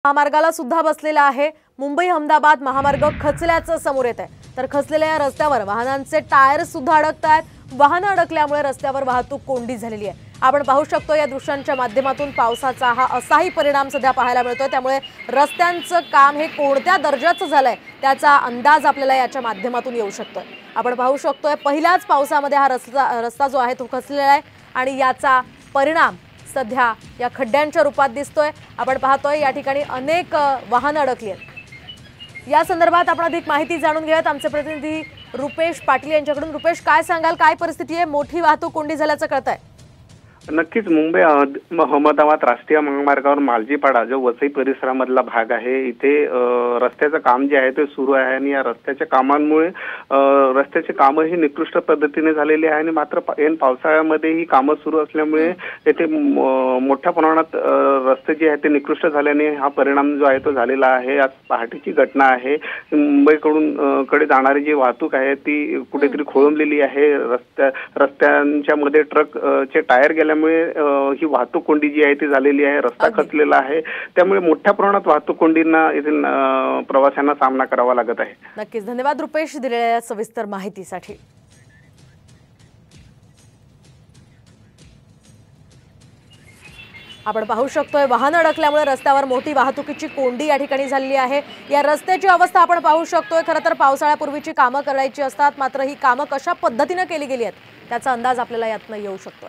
महामार्गाला सुद्धा बसलेला आहे। मुंबई अहमदाबाद महामार्ग खचल्याचं समोर येत आहे। तर खचलेल्या या रस्त्यावर वाहनांचे टायर सुद्धा अडकतायत। वाहनं अडकल्यामुळे रस्त्यावर वाहतूक कोंडी झालेली आहे। आपण पाहू शकतो या दृश्यांच्या माध्यमातून पावसाचा हा असाही परिणाम सध्या पाहायला मिळतोय। त्यामुळे रस्त्यांचं काम हे कोणत्या दर्जाचं झालंय त्याचा अंदाज आपल्याला याच्या माध्यमातून येऊ शकतोय। आपण पाहू शकतोय पहिल्याच पावसामध्ये हा रस्ता जो आहे तो खचलेला आहे आणि याचा परिणाम सध्या या खड्ड्यांच्या रूपात दिसतोय। आपण पाहतोय या ठिकाणी अनेक वाहनं अडकली आहेत। या संदर्भात आपण अधिक माहिती जाणून घेऊयात आमचे प्रतिनिधी रुपेश पाटील यांच्याकडून। रुपेश, काय सांगाल, काय परिस्थिती आहे? मोठी वाहतूक कोंडी झाल्याचं कळतंय। नक्कीच मुंबई अहमदाबाद राष्ट्रीय महामार्गावर मालजीपाडा जो वसई परिसरामधला भाग आहे, इथे रस्त्याचं काम जे आहे ते सुरू आहे आणि या रस्त्याच्या कामांमुळे रस्त्याचे कामं ही निकृष्ट पद्धतीने झालेली आहे आणि मात्र ऐन पावसाळ्यामध्ये ही कामं सुरू असल्यामुळे येथे मोठ्या प्रमाणात रस्ते जे आहेत ते निकृष्ट झाल्याने हा परिणाम जो आहे तो झालेला आहे। आज पहाटेची घटना आहे। मुंबईकडून कडे जाणारी जी वाहतूक आहे ती कुठेतरी खोळंबलेली आहे। रस्त्यांच्या मध्ये ट्रक चे टायर गेल्यामुळे ही वाहतूक कोंडी जी आहे ती झालेली आहे। रस्ता खचलेला आहे, त्यामुळे मोठ्या प्रमाणात वाहतूक कोंडींना येथील प्रवाशांना सामना करावा लागत आहे। नक्कीच धन्यवाद रुपेश दिलेल्या सविस्तर माहितीसाठी। आपण पाहू शकतोय वाहन अडकल्यामुळे रस्त्यावर मोठी वाहतुकीची कोंडी या ठिकाणी झालेली आहे। या रस्त्याची अवस्था आपण पाहू शकतोय। खरं तर पावसाळ्यापूर्वीची कामं करायची असतात, मात्र ही कामं कशा पद्धतीने केली गेली आहेत त्याचा अंदाज आपल्याला यातनं येऊ शकतो।